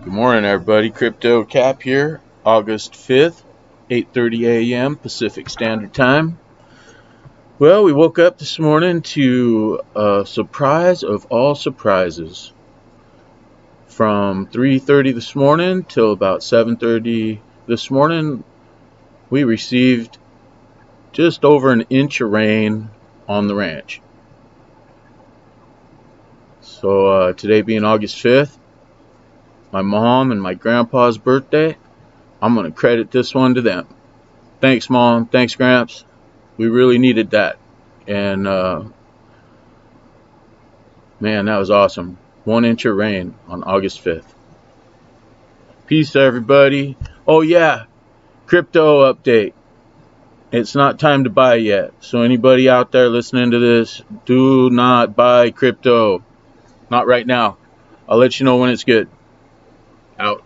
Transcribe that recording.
Good morning, everybody. Crypto Cap here, August 5th, 8:30 a.m. Pacific Standard Time. Well, we woke up this morning to a surprise of all surprises. From 3:30 this morning till about 7:30 this morning, we received just over an inch of rain on the ranch. So today being August 5th, my mom and my grandpa's birthday, I'm going to credit this one to them. Thanks, Mom. Thanks, Gramps. We really needed that. And man, that was awesome. 1 inch of rain on August 5th. Peace, everybody. Oh, yeah. Crypto update. It's not time to buy yet. So anybody out there listening to this, do not buy crypto. Not right now. I'll let you know when it's good. Out.